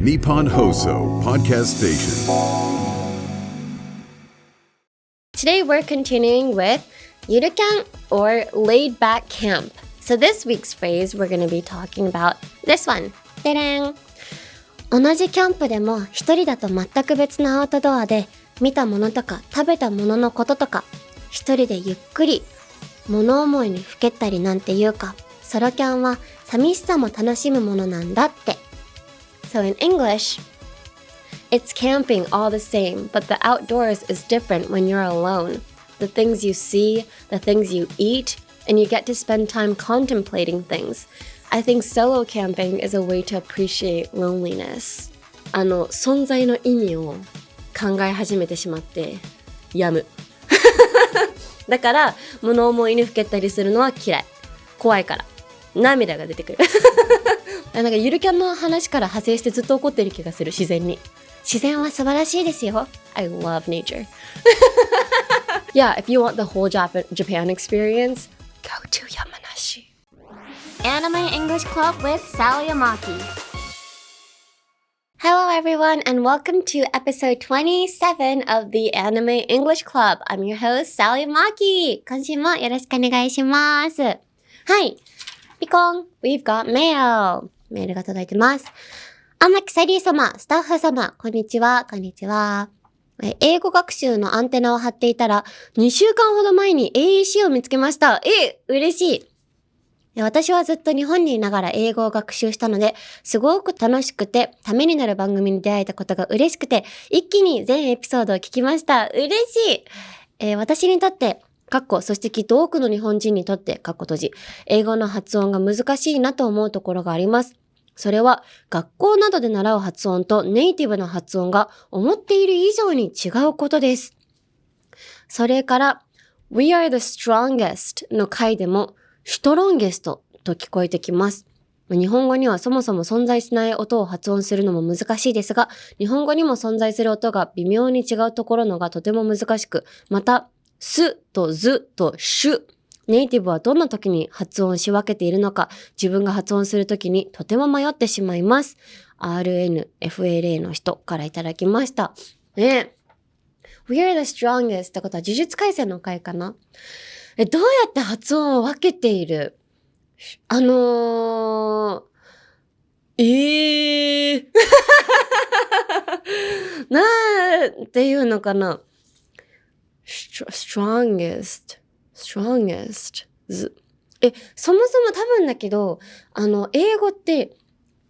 Nippon Hoso Podcast Station. Today we're continuing with Yuruキャン or laid back camp. So this week's phrase we're going to be talking about this one. でれん。同じキャンプでも一人だと全く別のアウトドアで見たものとか食べたもののこととか一人でゆっくり物思いにふけったりなんていうかソロキャンは寂しさも楽しむものなんだって。So in English, it's camping all the same, but the outdoors is different when you're alone. The things you see, the things you eat, and you get to spend time contemplating things. I think solo camping is a way to appreciate loneliness. 存在の意味を考え始めてしまってやむ。だから物思いにふけったりするのは嫌い。怖いから。涙が出てくる。なんかゆるキャンの話から派生してずっと怒ってる気がする、自然に。自然は素晴らしいですよ。I love nature. Yeah, if you want the whole Japan experience, go to Yamanashi. Anime English Club with Sal Yamaki. Hello everyone and welcome to episode 27 of the Anime English Club. I'm your host, Sal Yamaki. 今週もよろしくお願いします。はい。ピコン We've got mail. メールが届いてます。天木サリー様、スタッフ様、こんにちは、こんにちは。英語学習のアンテナを張っていたら、2週間ほど前に AEC を見つけました。嬉しい。私はずっと日本にいながら英語を学習したので、すごく楽しくて、ためになる番組に出会えたことが嬉しくて、一気に全エピソードを聞きました。嬉しい。私にとって、そしてきっと多くの日本人にとって、閉じ、英語の発音が難しいなと思うところがあります。それは学校などで習う発音とネイティブな発音が思っている以上に違うことです。それから We are the strongest の回でも strongest と聞こえてきます。日本語にはそもそも存在しない音を発音するのも難しいですが、日本語にも存在する音が微妙に違うところのがとても難しく、またすとずとしゅネイティブはどんな時に発音し分けているのか、自分が発音する時にとても迷ってしまいます。RNFLA の人からいただきました。ね。We are the strongest ってことは呪術廻戦の回かな？どうやって発音を分けている？なんていうのかな？strongest そもそも多分だけど、英語って、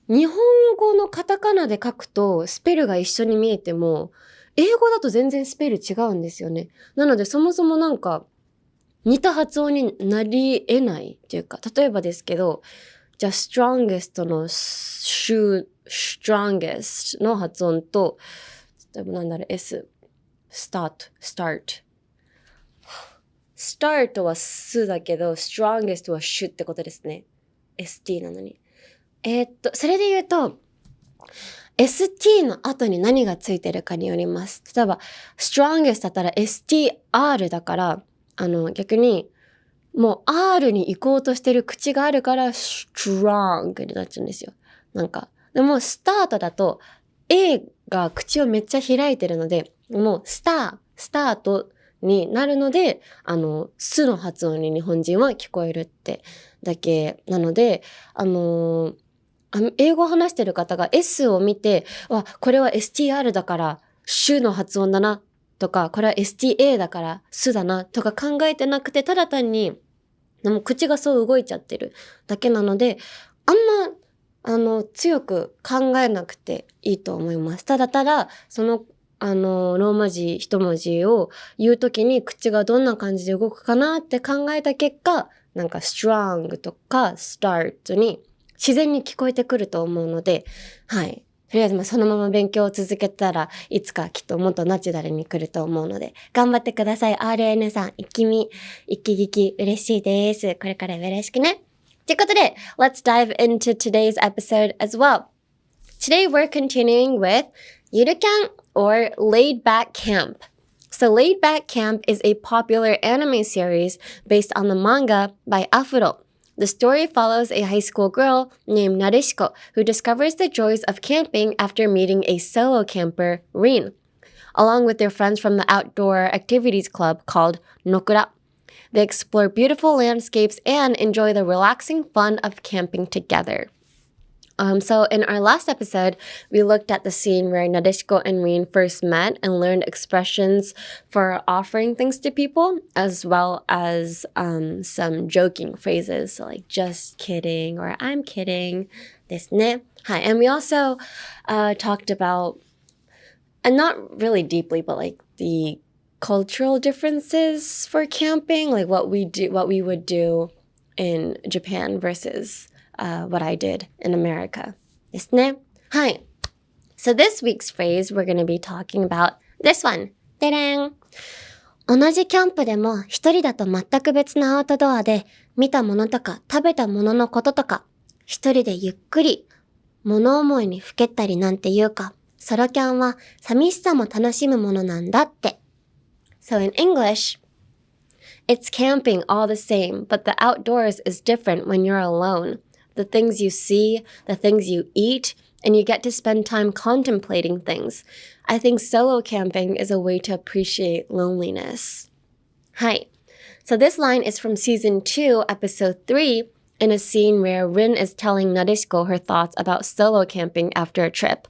日本語のカタカナで書くとスペルが一緒に見えても、英語だと全然スペル違うんですよね。なのでそもそもなんか、似た発音になり得ないっていうか、例えばですけど、じゃあ strongest の strongest の発音と、例えばS、start はすだけど、strongest はシュってことですね。st なのに。それで言うと、st の後に何がついてるかによります。例えば、strongest だったら str だから、逆に、もう r に行こうとしてる口があるから、strong になっちゃうんですよ。でも、スタートだと、a が口をめっちゃ開いてるので、もう、スタート、になるので、すの発音に日本人は聞こえるってだけなので、英語を話してる方が S を見て、これは STR だから、シュの発音だな、とか、これは STA だから、すだな、とか考えてなくて、ただ単に、もう口がそう動いちゃってるだけなので、あんま、強く考えなくていいと思います。ただ、ローマ字一文字を言うときに口がどんな感じで動くかなって考えた結果、strong とか start に自然に聞こえてくると思うので、はい。とりあえずそのまま勉強を続けたらいつかきっともっとナチュラルに来ると思うので、頑張ってください。RN さん、一気聞き嬉しいです。これからよろしくね。ということで、let's dive into today's episode as well. Today we're continuing with Yuruキャン or laid back camp. So Laid Back Camp is a popular anime series based on the manga by Afro. The story follows a high school girl named Narishiko who discovers the joys of camping after meeting a solo camper, Rin, along with their friends from the outdoor activities club called Nokura. They explore beautiful landscapes and enjoy the relaxing fun of camping together. So in our last episode, we looked at the scene where Nadeshiko and Rin first met and learned expressions for offering things to people, as well as some joking phrases, so like just kidding or I'm kidding ですね. Hi, and we also talked about, and not really deeply, but like the cultural differences for camping, like what we would do in Japan versus what I did in America ですね. Hi. So this week's phrase we're going to be talking about this one. でれん。同じキャンプでも一人だと全く別なアウトドアで見たものとか食べたもののこととか一人でゆっくり物思いにふけったりなんていうかソロキャンは寂しさも楽しむものなんだって. So in English,It's camping all the same, but the outdoors is different when you're alone. The things you see, the things you eat, and you get to spend time contemplating things. I think solo camping is a way to appreciate loneliness. Hi. So this line is from season 2, episode 3, in a scene where Rin is telling Nadeshiko her thoughts about solo camping after a trip.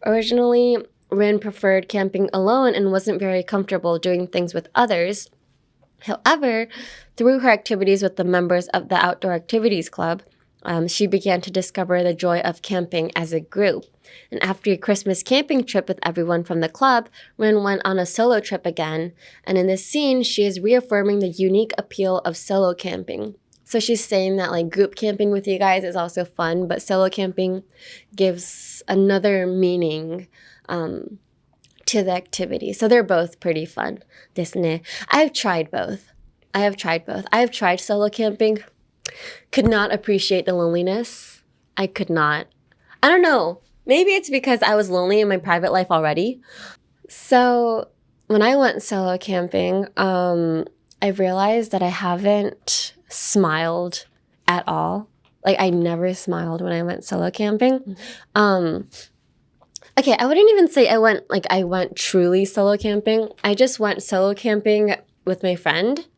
Originally, Rin preferred camping alone and wasn't very comfortable doing things with others.However, through her activities with the members of the Outdoor Activities Club, she began to discover the joy of camping as a group. And after a Christmas camping trip with everyone from the club, Rin went on a solo trip again. And in this scene, she is reaffirming the unique appeal of solo camping. So she's saying that like group camping with you guys is also fun, but solo camping gives another meaning to the activity. So they're both pretty fun. ですね. I've tried both. I've tried solo camping. Could not appreciate the loneliness. I could not. I don't know. Maybe it's because I was lonely in my private life already. So when I went solo camping, I realized that I haven't smiled at all. Like I never smiled when I went solo camping. Okay, I wouldn't even say I went truly solo camping. I just went solo camping with my friend,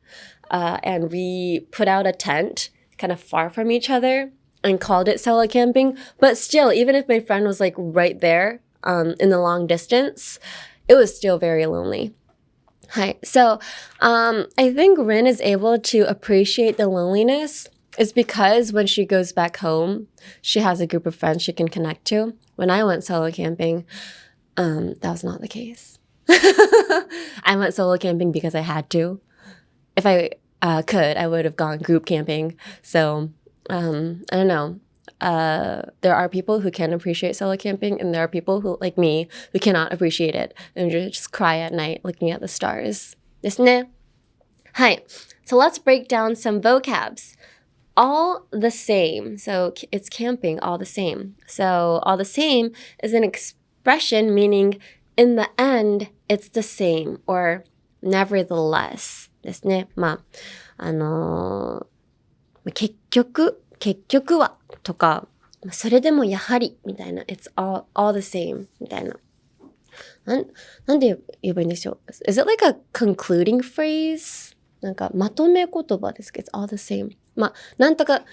and we put out a tent kind of far from each other and called it solo camping. But still, even if my friend was like right there, in the long distance, it was still very lonely. Hi. So, I think Rin is able to appreciate the loneliness is because when she goes back home, she has a group of friends she can connect to. When I went solo camping, that was not the case. I went solo camping because I had to. If I could, I would have gone group camping. So, I don't know. There are people who can appreciate solo camping, and there are people who, like me, who cannot appreciate it and just cry at night looking at the stars. ですね. Hi. So let's break down some vocabs.All the same. So it's camping all the same. So all the same is an expression meaning in the end, it's the same or nevertheless ですね。結局はとか、それでもやはりみたいな it's all the same みたいな。なんで言えばいいんでしょう Is it like a concluding phrase? なんかまとめ言葉ですけど it's all the same。なんとか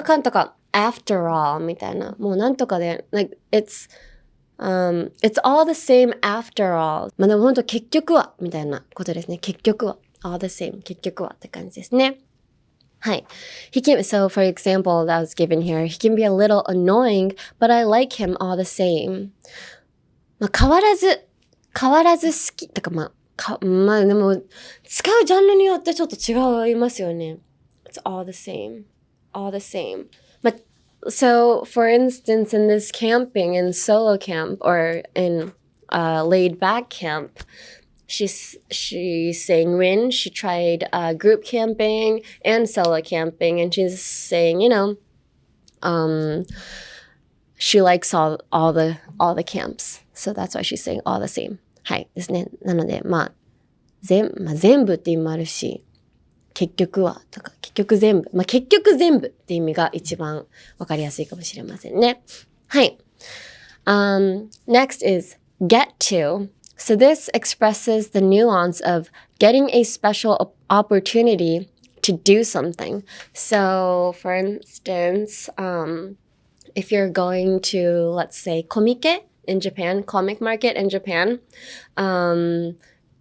かんとか after all みたいな。もうなんとかで、like, it's all the same after all. でもほんと結局は、みたいなことですね。結局は。all the same. 結局はって感じですね。はい。So for example that was given here, he can be a little annoying, but I like him all the same. 変わらず好き。とかでも、使うジャンルによってちょっと違いますよね。It's all the same. But so, for instance, in this camping, in solo camp or in laid back camp, she's saying Rin, she tried group camping and solo camping, and she's saying, she likes all the camps. So that's why she's saying all the same. はいですね。なので、全部って意味もあるし、結局はとか、結局全部。結局全部って意味が一番わかりやすいかもしれませんね。はい。Next is get to. So this expresses the nuance of getting a special opportunity to do something. So for instance, if you're going to, let's say, komike in Japan, comic market in Japan,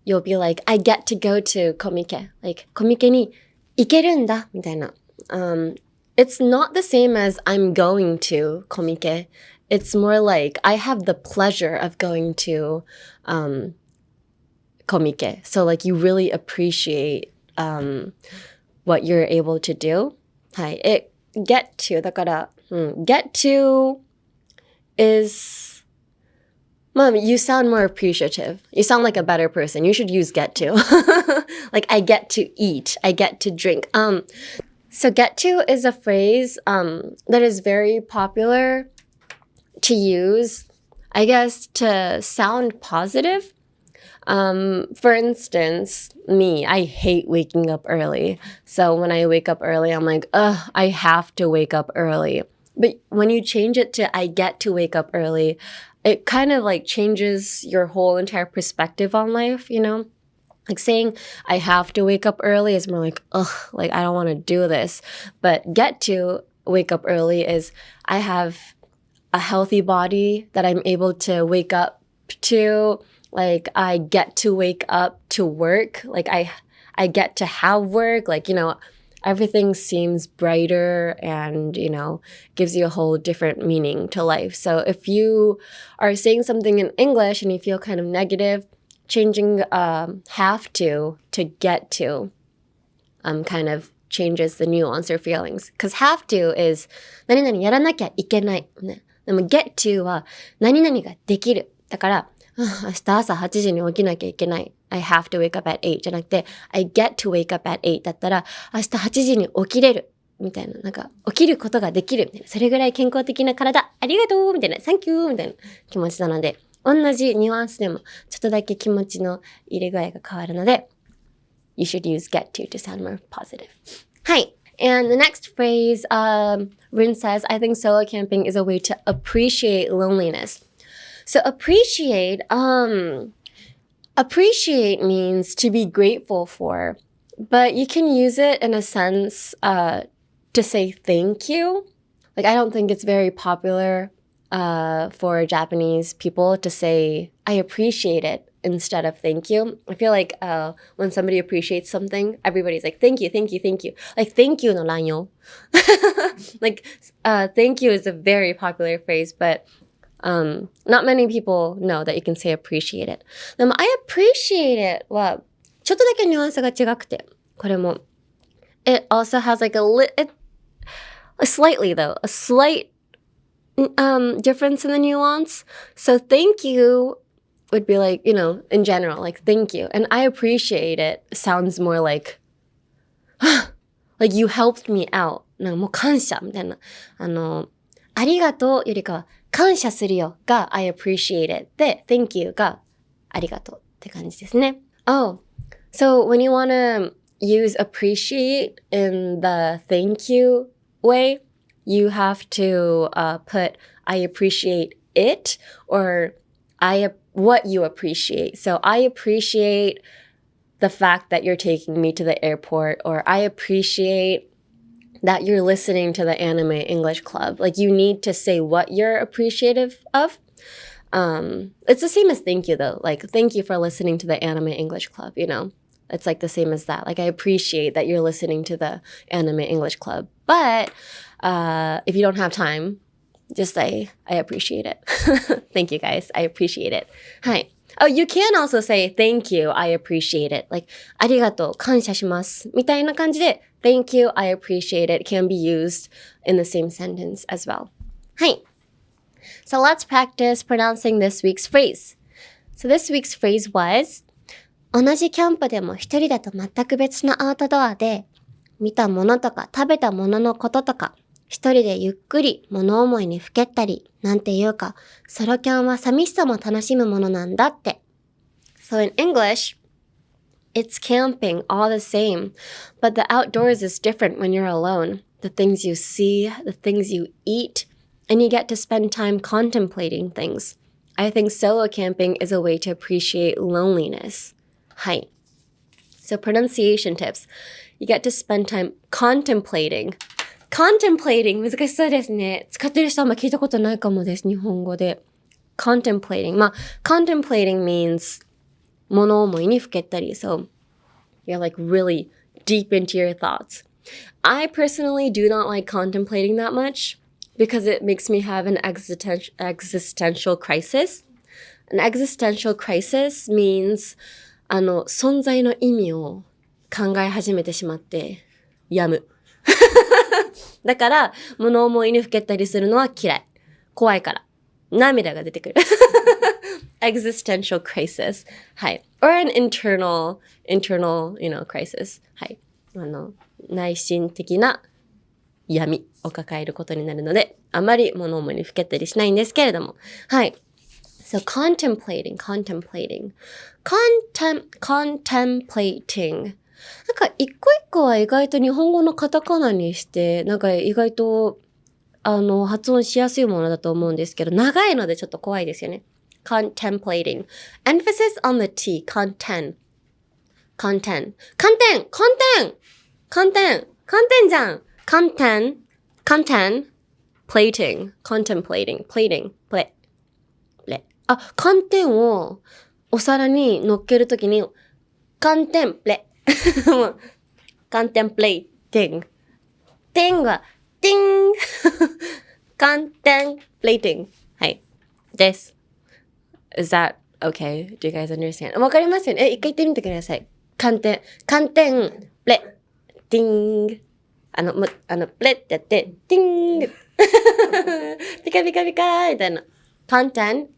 you'll be like, I get to go to komike. Like, komike ni ikeru nda, みたいな。It's not the same as I'm going to komike. It's more like I have the pleasure of going to komike. So like you really appreciate what you're able to do. はい。get to だから、get to is you sound more appreciative. You sound like a better person. You should use get to. Like I get to eat. I get to drink. So get to is a phrase that is very popular to use, I guess, to sound positive. For instance, me, I hate waking up early. So when I wake up early, I'm like, I have to wake up early. But when you change it to I get to wake up early, it kind of like changes your whole entire perspective on life, you know? Like saying I have to wake up early is more like, like I don't want to do this. But get to wake up early is I have a healthy body that I'm able to wake up to. Like I get to wake up to work. Like I get to have work. Like, you know, everything seems brighter and, you know, gives you a whole different meaning to life. So if you are saying something in English and you feel kind of negative, changing have to get to kind of changes the nuance or feelings. Because have to is 何々やらなきゃいけない。ね、でも get to は何々ができる。だから、明日朝8時に起きなきゃいけない。I have to wake up at 8じゃなくて I get to wake up at 8だったら明日8時に起きれる。みたいな。なんか、起きることができる。みたいな。それぐらい健康的な体。ありがとうみたいな。Thank you みたいな気持ちなので、同じニュアンスでもちょっとだけ気持ちの入れ具合が変わるので、You should use get to sound more positive. はい。And the next phrase, Rin says, I think solo camping is a way to appreciate loneliness. So appreciate means to be grateful for, but you can use it in a sense to say thank you. Like I don't think it's very popular for Japanese people to say, I appreciate it instead of thank you. I feel like when somebody appreciates something, everybody's like, thank you, thank you, thank you. Like, thank you no ranyo. Like, thank you is a very popular phrase, but not many people know that you can say appreciate it. でも I appreciate it はちょっとだけニュアンスが違くて、これも It also has like a slight difference in the nuance. So thank you would be like, you know, in general, like thank you. And I appreciate it sounds more like like you helped me out. なんかもう感謝みたいな。ありがとうよりかは感謝するよが I appreciate it で thank you がありがとうって感じですね。Oh, so when you want to use appreciate in the thank you way, you have to put I appreciate it or what you appreciate. So I appreciate the fact that you're taking me to the airport, or I appreciate that you're listening to the Anime English Club. Like you need to say what you're appreciative of. It's the same as thank you though. Like thank you for listening to the Anime English Club, you know. It's like the same as that. Like I appreciate that you're listening to the Anime English Club. But if you don't have time, just say, I appreciate it. Thank you guys. I appreciate it. はい。Oh, you can also say, thank you, I appreciate it. Like, ありがとう、感謝します。みたいな感じで、thank you, I appreciate it can be used in the same sentence as well. はい。So let's practice pronouncing this week's phrase. So this week's phrase was, 同じキャンプでも一人だと全く別のアウトドアで、見たものとか食べたもののこととか、一人でゆっくり物思いにふけったり、なんていうか、ソロキャンは寂しさも楽しむものなんだって。So in English, It's camping all the same, but the outdoors is different when you're alone. The things you see, the things you eat, and you get to spend time contemplating things. I think solo camping is a way to appreciate loneliness. はい。So pronunciation tips. You get to spend time contemplating. Contemplating 難しそうですね。使ってる人あんま聞いたことないかもです。日本語で。Contemplating. まあ、contemplating means 物思いにふけったり。So you're like really deep into your thoughts. I personally do not like contemplating that much because it makes me have an existential crisis. An existential crisis means 存在の意味を考え始めてしまってやむ。だから、物思いにふけったりするのは嫌い。怖いから。涙が出てくる。existential crisis. はい。or an internal, crisis. はい。内心的な闇を抱えることになるので、あまり物思いにふけったりしないんですけれども。はい。So contemplating.なんか一個一個は意外と日本語のカタカナにして、なんか意外と発音しやすいものだと思うんですけど、長いのでちょっと怖いですよね。Contemplating. Emphasis on the T. Content じゃん。Contemplating. Plating. あ、寒天をお皿に乗っけるときに、contemplating. 点は、ティンcontemplating. はい。です。Is that okay? Do you guys understand? わかりますよね？一回言ってみてください。寒天、ティン。プレってやって、ティン。ピカピカピカみたいな。寒天。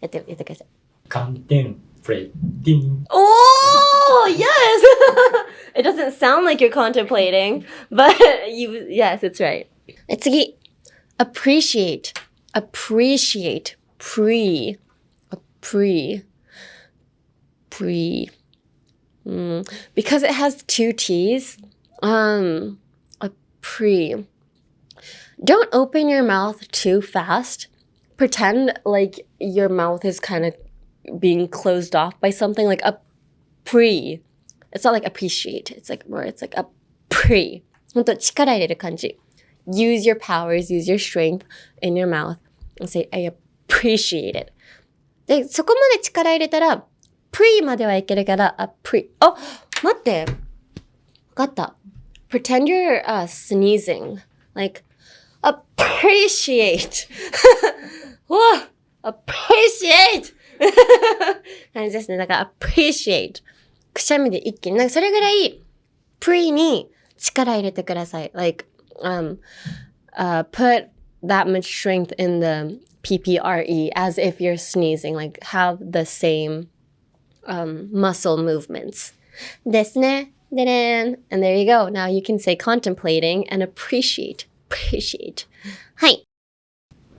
やってください。Contemplating. Oh, yes! It doesn't sound like you're contemplating, but yes, it's right. 次。Appreciate. Because it has two T's, Don't open your mouth too fast. Pretend like your mouth is kind of being closed off by something like It's not like appreciate. It's like a ほんと力入れる感じ。Use your powers, use your strength in your mouth and say, I appreciate it. で、そこまで力入れたら、まではいけるから、待って。わかった。Pretend you're sneezing. Like, appreciate. appreciate! 感じですね。だから appreciate. くしゃみで一気に。なんかそれぐらい、に力入れてください。Like, put that much strength in the PPRE as if you're sneezing. Like, have the same muscle movements. ですね。And there you go. Now you can say contemplating and appreciate. はい。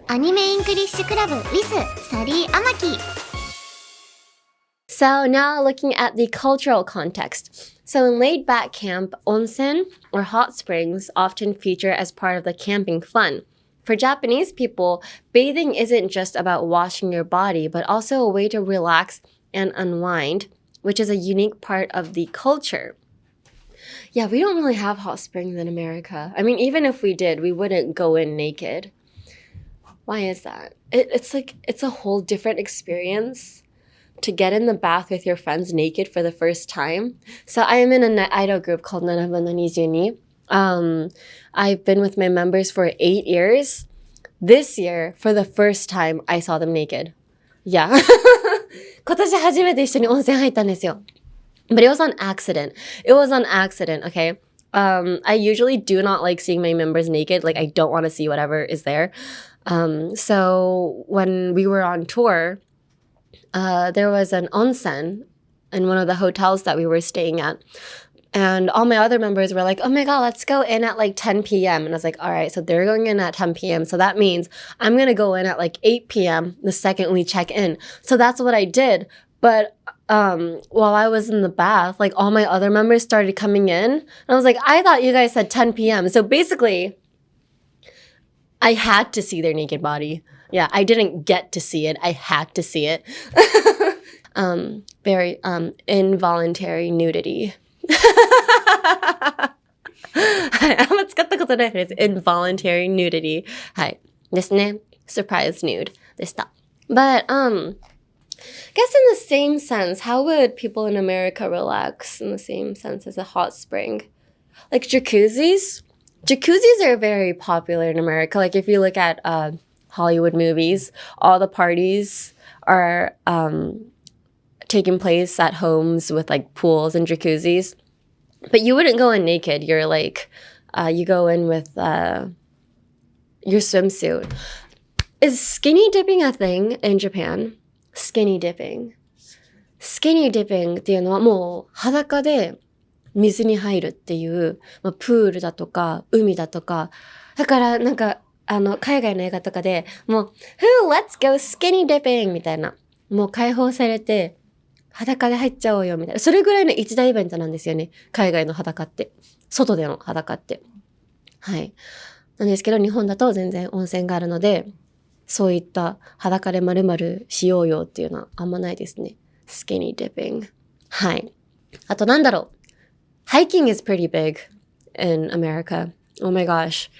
アニメイングリッシュクラブ with サリー・アマキ。So now looking at the cultural context. So in laid-back camp, onsen or hot springs often feature as part of the camping fun. For Japanese people, bathing isn't just about washing your body, but also a way to relax and unwind, which is a unique part of the culture. Yeah, we don't really have hot springs in America. I mean, even if we did, we wouldn't go in naked. Why is that? It's a whole different experience to get in the bath with your friends naked for the first time. So I am in an idol group called 722. I've been with my members for 8 years. This year, for the first time, I saw them naked. Yeah. 今年初めて一緒に温泉入ったんですよ。But it was on accident. Okay? I usually do not like seeing my members naked. Like, I don't want to see whatever is there. So when we were on tour, there was an onsen in one of the hotels that we were staying at. And all my other members were like, oh my God, let's go in at like 10 p.m. And I was like, all right, so they're going in at 10 p.m. So that means I'm going to go in at like 8 p.m. the second we check in. So that's what I did. But while I was in the bath, like all my other members started coming in. And I was like, I thought you guys said 10 p.m. So basically, I had to see their naked body. Yeah, I didn't get to see it. I had to see it. Very involuntary nudity. はい、あんま使ったことないフレーズ。involuntary nudity. はい。ですね。surprise nude でした。But, I guess in the same sense, how would people in America relax in the same sense as a hot spring? Like jacuzzis? Jacuzzis are very popular in America. Like if you look at Hollywood movies, all the parties are taking place at homes with like pools and jacuzzis. But you wouldn't go in naked. You're like, you go in with your swimsuit. Is skinny dipping a thing in Japan? Skinny dipping. Skinny dipping っていうのはもう裸で水に入るっていう、まあ、プールだとか海だとか。だからなんか海外の映画とかでもう、let's go skinny dipping みたいな。もう解放されて裸で入っちゃおうよみたいな。それぐらいの一大イベントなんですよね。海外の裸って。外での裸って。はい。なんですけど日本だと全然温泉があるので、そういった裸で丸々しようよっていうのはあんまないですね。skinny dipping。はい。あとなんだろう。Hiking is pretty big in America. Oh my gosh.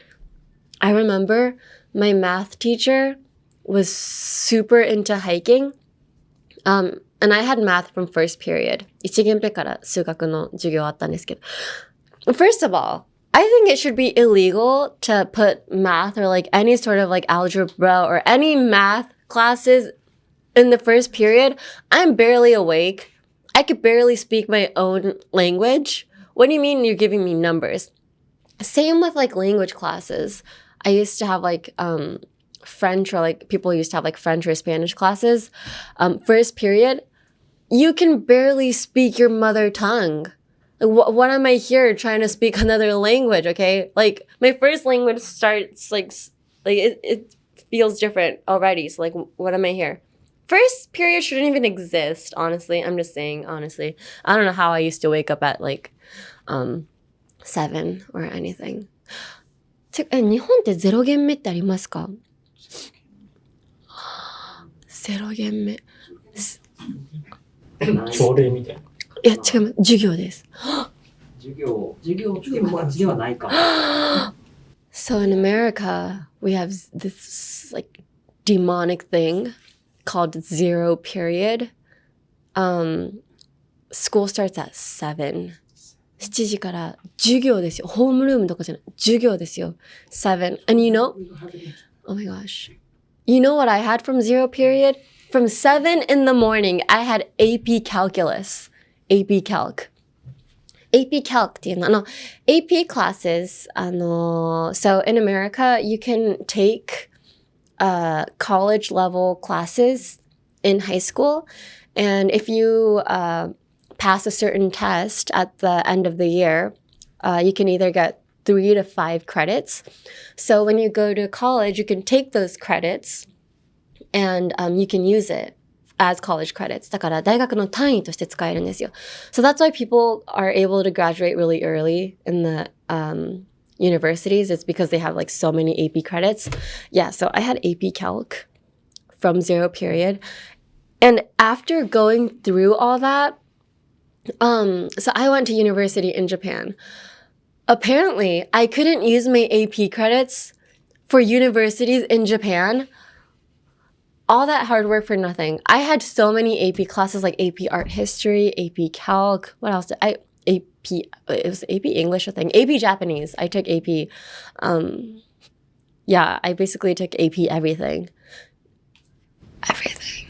I remember my math teacher was super into hiking. And I had math from first period. 1限目から数学の授業あったんですけど。First of all, I think it should be illegal to put math or like any sort of like algebra or any math classes in the first period. I'm barely awake. I could barely speak my own language. What do you mean you're giving me numbers? Same with like language classes. I used to have like French or like people used to have like French or Spanish classes. First period, you can barely speak your mother tongue. What am I here trying to speak another language, okay? Like, my first language starts, like it feels different already. So, like, what am I here? First period shouldn't even exist, honestly. I'm just saying, honestly. I don't know how I used to wake up at, like, 7 or anything. 日本って0限目ってありますか？ 0限目。朝礼みたいな。いや、違う、授業です。授業って感じではないかも。So in America, we have this like demonic thing called zero period. School starts at 7. 7時から授業ですよ。ホームルームとかじゃない。授業ですよ。7. And you know, oh my gosh. You know what I had from zero period? From 7 in the morning, I had AP calculus.AP Calc っていうのAP classes so in America you can take college level classes in high school and if you pass a certain test at the end of the year you can either get 3 to 5 credits. So when you go to college you can take those credits and you can use it as college credits. だから大学の単位として使えるんですよ。So that's why people are able to graduate really early in the universities. It's because they have like so many AP credits. Yeah, so I had AP Calc from zero period. And after going through all that, so I went to university in Japan. Apparently, I couldn't use my AP credits for universities in Japan.All that hard work for nothing. I had so many AP classes like AP Art History, AP Calc. What else did it was AP English, I think. AP Japanese. I took AP. Yeah, I basically took AP everything. Everything.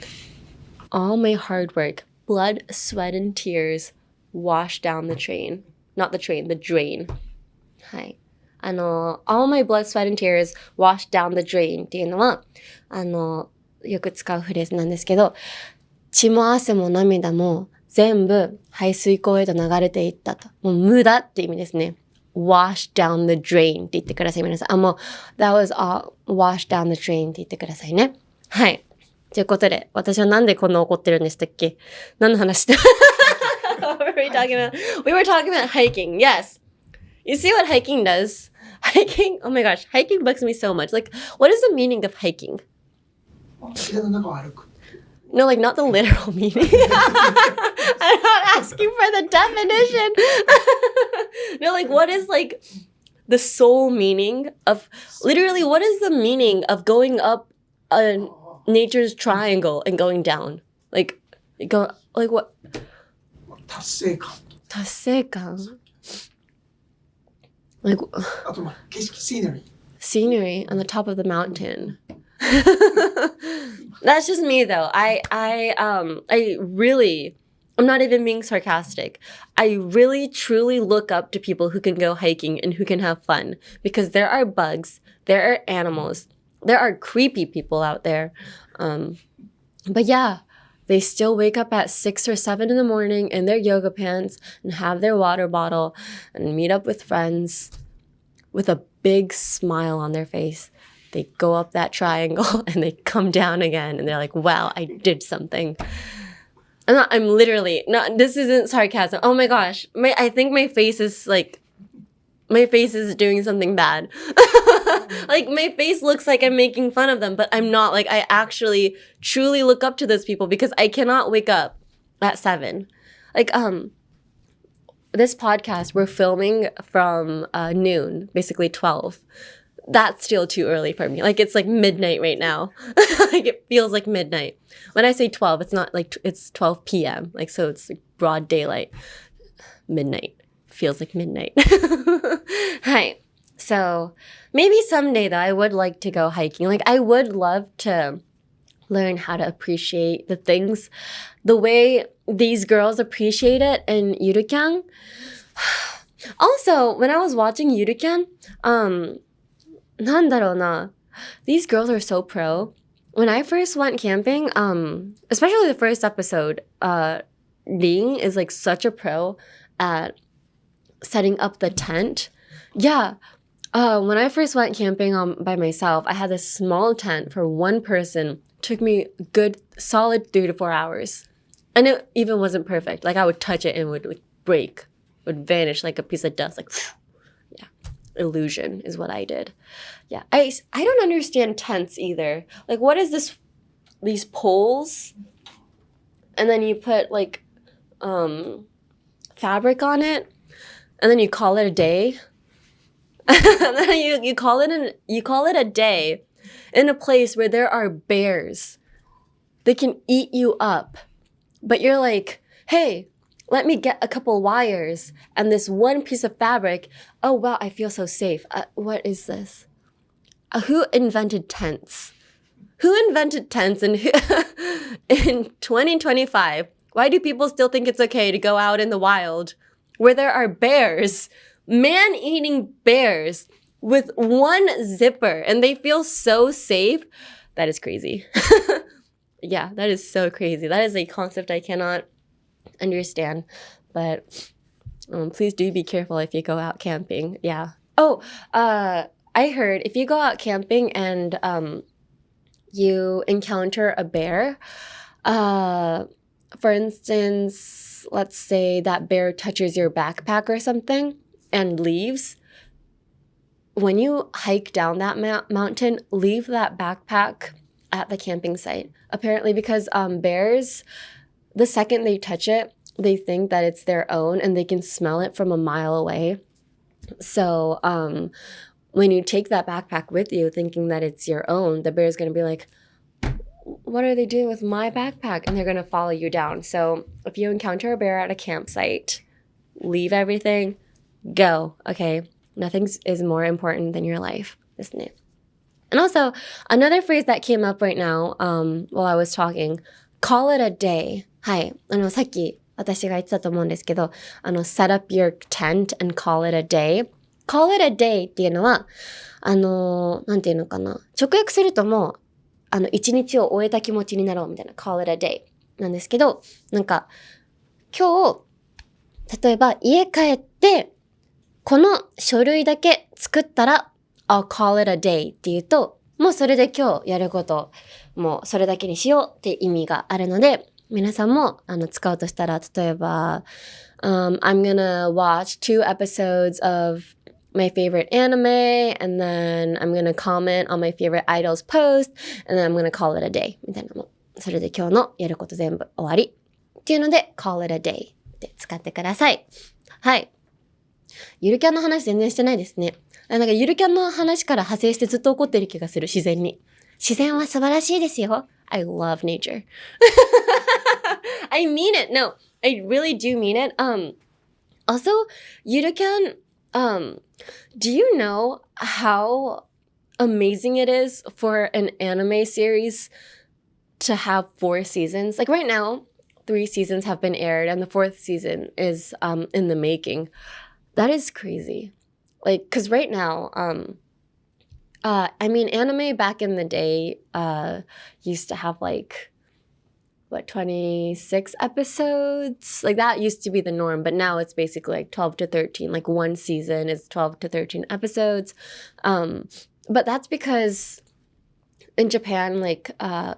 All my hard work, blood, sweat, and tears washed down the train. Not the train, the drain. はい。all my blood, sweat, and tears washed down the drain っていうのは、よく使うフレーズなんですけど、血も汗も涙も全部排水溝へと流れていったと。もう無駄って意味ですね。wash down the drain って言ってください。皆さん。もう、that was all wash down the drain って言ってくださいね。はい。ということで、私はなんでこんな怒ってるんでしたっけ？何の話で？What were we talking about? We were talking about hiking. Yes. You see what hiking does? Hiking, oh my gosh, hiking bugs me so much. Like, what is the meaning of hiking? 自然の中を歩く。No, like not the literal meaning. I'm not asking for the definition. No, like what is like the sole meaning of, literally what is the meaning of going up nature's triangle and going down? Like what? 達成感。達成感? Like あと景色、シーナリー。 scenery on the top of the mountain. That's just me though. I really, I'm not even being sarcastic. I really truly look up to people who can go hiking and who can have fun, because there are bugs, there are animals, there are creepy people out there. But yeah, they still wake up at 6 or 7 in the morning in their yoga pants and have their water bottle and meet up with friends with a big smile on their face. They go up that triangle and they come down again and they're like, wow, I did something. I'm literally, not, this isn't sarcasm. Oh my gosh. I think my face is doing something bad. Like my face looks like I'm making fun of them, but I'm not. Like I actually truly look up to those people because I cannot wake up at 7. Like, this podcast, we're filming from noon, basically 12. That's still too early for me. Like, it's like midnight right now. Like, it feels like midnight. When I say 12, it's not like, it's 12 p.m. Like, so it's like broad daylight. Midnight. Feels like midnight. Hi. So, maybe someday, though, I would like to go hiking. Like, I would love to learn how to appreciate the things the way these girls appreciate it in Yuru Kyan. Also, when I was watching Yuru Kyan, なんだろうな, these girls are so pro. When I first went camping, especially the first episode, Ling is like such a pro at setting up the tent. Yeah. When I first went camping by myself, I had this small tent for one person. Took me a good solid 3 to 4 hours. And it even wasn't perfect. Like I would touch it and it would like break, would vanish like a piece of dust. Like, yeah, illusion is what I did. Yeah, I don't understand tents either. Like, what is this? These poles, and then you put like fabric on it, and then you call it a day. And then you call it a day in a place where there are bears. They can eat you up. But you're like, hey, let me get a couple wires and this one piece of fabric. Oh, wow, I feel so safe. What is this? Who invented tents? Who invented tents in 2025? Why do people still think it's okay to go out in the wild where there are bears, man-eating bears with one zipper, and they feel so safe? That is crazy. Yeah, that is so crazy. That is a concept I cannot understand. But please do be careful if you go out camping. Yeah. Oh, I heard if you go out camping and you encounter a bear, for instance, let's say that bear touches your backpack or something and leaves. When you hike down that mountain, leave that backpack at the camping site. Apparently because bears, the second they touch it, they think that it's their own and they can smell it from a mile away. So when you take that backpack with you thinking that it's your own, the bear's going to be like, what are they doing with my backpack? And they're going to follow you down. So if you encounter a bear at a campsite, leave everything, go, okay? Nothing is more important than your life, isn't it? And also, another phrase that came up right now while I was talking, call it a day. はい。さっき私が言ってたと思うんですけど、set up your tent and call it a day. Call it a day っていうのは、なんていうのかな。直訳するともう、一日を終えた気持ちになろうみたいな、call it a day なんですけど、なんか、今日、例えば家帰って、この書類だけ作ったら、I'll call it a day って言うと、もうそれで今日やること、もうそれだけにしようって意味があるので、皆さんも使うとしたら、例えば、I'm gonna watch 2 episodes of my favorite anime, and then I'm gonna comment on my favorite idol's post, and then I'm gonna call it a day みたいなもん。それで今日のやること全部終わりっていうので call it a day って使ってください。はい。ゆるキャンの話全然してないですね。なんかゆるキャンの話から派生してずっと怒ってる気がする、自然に。自然は素晴らしいですよ。I love nature. I mean it. No, I really do mean it. Also, ゆるキャン, do you know how amazing it is for an anime series to have 4 seasons? Like right now, 3 seasons have been aired and the 4th season is in the making. That is crazy. Like, because right now, I mean, anime back in the day used to have like, 26 episodes? Like that used to be the norm, but now it's basically like 12 to 13. Like one season is 12 to 13 episodes. But that's because in Japan, like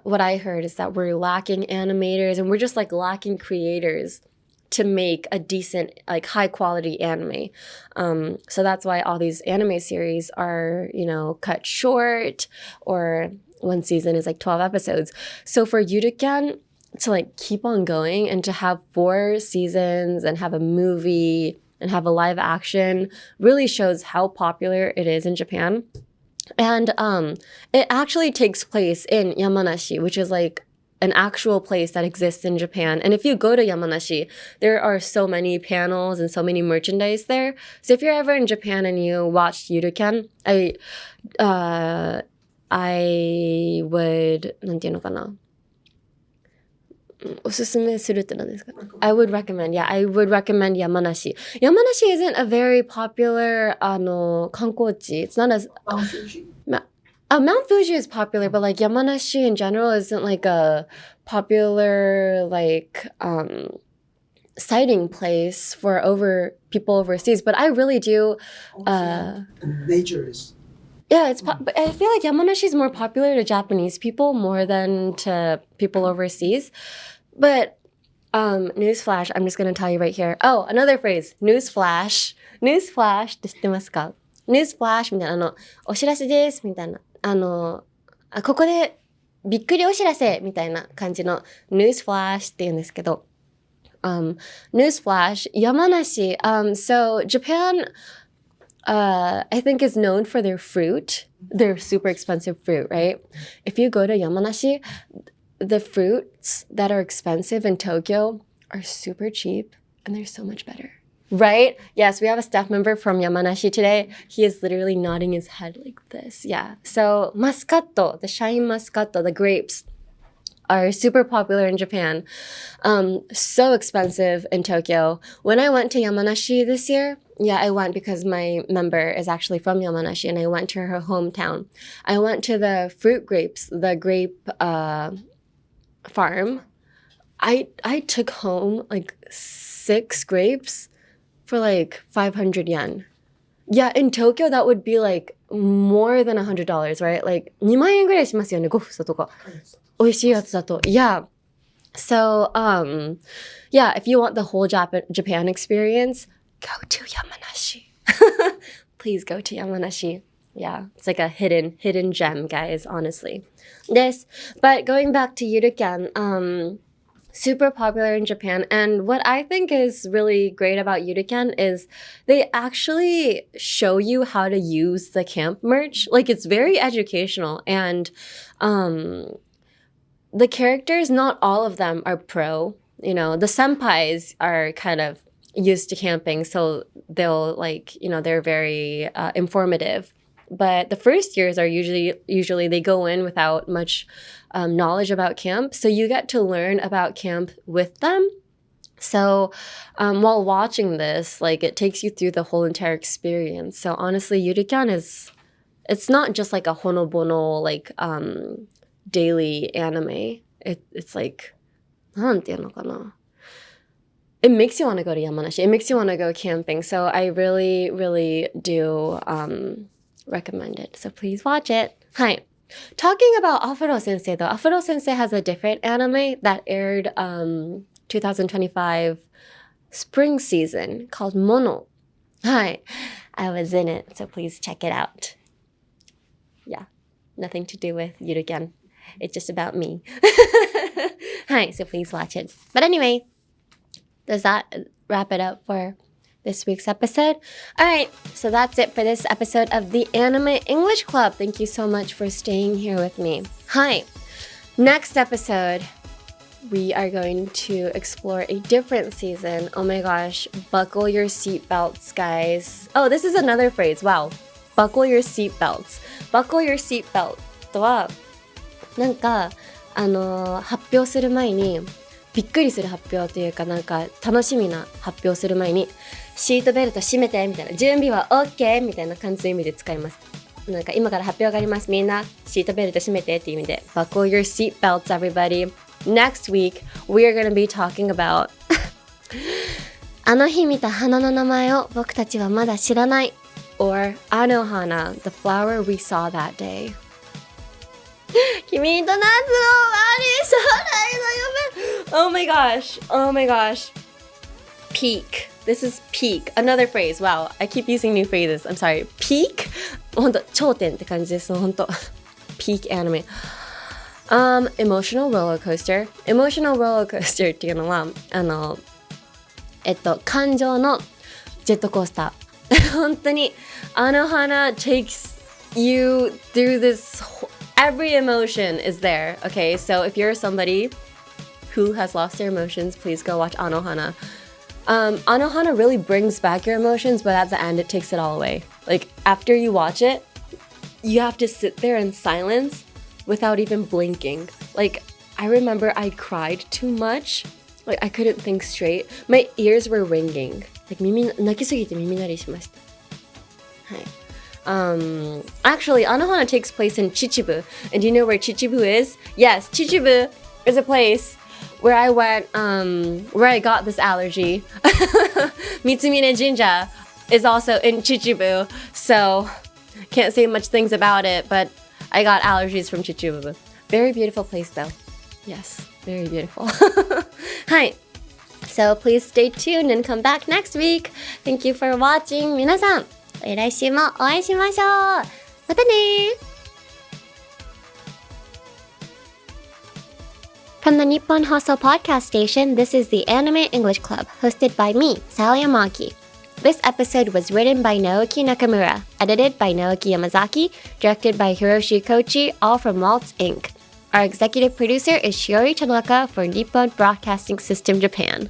what I heard is that we're lacking animators and we're just like lacking creators to make a decent, like high quality anime. So that's why all these anime series are, you know, cut short, or one season is like 12 episodes. So for Yuru Kyan to like keep on going and to have 4 seasons and have a movie and have a live action really shows how popular it is in Japan. And it actually takes place in Yamanashi, which is like an actual place that exists in Japan. And if you go to Yamanashi, there are so many panels and so many merchandise there. So if you're ever in Japan and you watched Yuru Kyan, I would, なんていうのかな、おすすめするって何ですか? I would recommend Yamanashi. Yamanashi isn't a very popular 観光地. It's not as Mount Fuji is popular, but like Yamanashi in general isn't like a popular like sighting place for people overseas. But I really do. Nature is. Yeah, but I feel like Yamanashi is more popular to Japanese people more than to people overseas. But newsflash, I'm just gonna tell you right here. Oh, another phrase, newsflash. Newsflash って知ってますか? Newsflash みたいなお知らせですみたいなここでびっくりお知らせみたいな感じの newsflash って言うんですけど、newsflash Yamanashi. So Japan, I think is known for their fruit. Their super expensive fruit, right? If you go to Yamanashi, the fruits that are expensive in Tokyo are super cheap and they're so much better. Right? Yes, we have a staff member from Yamanashi today. He is literally nodding his head like this. Yeah. So muscato, the shine muscato, the grapes are super popular in Japan. So expensive in Tokyo. When I went to Yamanashi this year, yeah, I went because my member is actually from Yamanashi and I went to her hometown. I went to the fruit grapes, the grape farm. I took home like 6 grapes for like 500 yen. Yeah, in Tokyo, that would be like more than $100, right? Like 2万円ぐらいしますよね、5房とか。美味しいやつだと。Yeah. So, yeah, if you want the whole Japan experience, go to Yamanashi. Please go to Yamanashi. Yeah, it's like a hidden gem, guys, honestly. But going back to Yuru Kyan, super popular in Japan. And what I think is really great about Yuru Kyan is they actually show you how to use the camp merch. Like, it's very educational. And the characters, not all of them are pro. You know, the senpais are kind of used to camping. So they'll like, you know, they're very informative. But the first years are usually they go in without much knowledge about camp. So you get to learn about camp with them. So while watching this, like it takes you through the whole entire experience. So honestly, Yuru Kyan it's not just like a honobono, like daily anime. It's like, なんていうのかな? It makes you want to go to Yamanashi. It makes you want to go camping. So I really, really do recommend it. So please watch it. はい。talking about Afro Sensei though, Afro Sensei has a different anime that aired 2025 spring season called Mono. Hi, I was in it, so please check it out. Yeah, nothing to do with Yuruキャン. It's just about me. Hi, so please watch it. But anyway, does that wrap it up for this week's episode? All right, so that's it for this episode of the Anime English Club. Thank you so much for staying here with me. Hi, next episode, we are going to explore a different season. Oh my gosh, buckle your seatbelts, guys. Oh, this is another phrase. Wow, buckle your seatbelts. Buckle your seatbelt とは、なんか、発表する前に、びっくりする発表というか、なんか楽しみな発表する前に、シートベルト締めてみたいな、準備は OK みたいな感じの意味で使います。なんか今から発表があります。みんなシートベルト締めてっていう意味で Buckle your seatbelts, everybody. Next week, we are going to be talking about あの日見た花の名前を僕たちはまだ知らない or Anohana, the flower we saw that day. 君と夏の終わり将来の夢 Oh my gosh, oh my gosh. Peak. This is peak. Another phrase. Wow, I keep using new phrases. I'm sorry. Peak? ほんと、頂点って感じです。ほんと。Peak anime. Emotional roller coaster. Emotional roller coaster っていうのは、感情のジェットコースター。本当に、Anohana takes you through this every emotion is there. Okay, so if you're somebody who has lost their emotions, please go watch Anohana. Anohana really brings back your emotions, but at the end it takes it all away. Like after you watch it, you have to sit there in silence without even blinking. Like I remember I cried too much. Like I couldn't think straight. My ears were ringing. Like 泣きすぎて耳鳴りしました。はい。Actually, Anohana takes place in Chichibu. And do you know where Chichibu is? Yes, Chichibu is a place where I went, where I got this allergy. Mitsumine Jinja is also in Chichibu. So, can't say much things about it, but I got allergies from Chichibu. Very beautiful place though. Yes, very beautiful. Hi. So please stay tuned and come back next week. Thank you for watching. 皆さん、来週もお会いしましょう。またね。From the Nippon Hostel Podcast Station, this is the Anime English Club, hosted by me, Sally Amaki. This episode was written by Naoki Nakamura, edited by Naoki Yamazaki, directed by Hiroshi Kochi, all from Waltz Inc. Our executive producer is Shiori Tanaka for Nippon Broadcasting System Japan.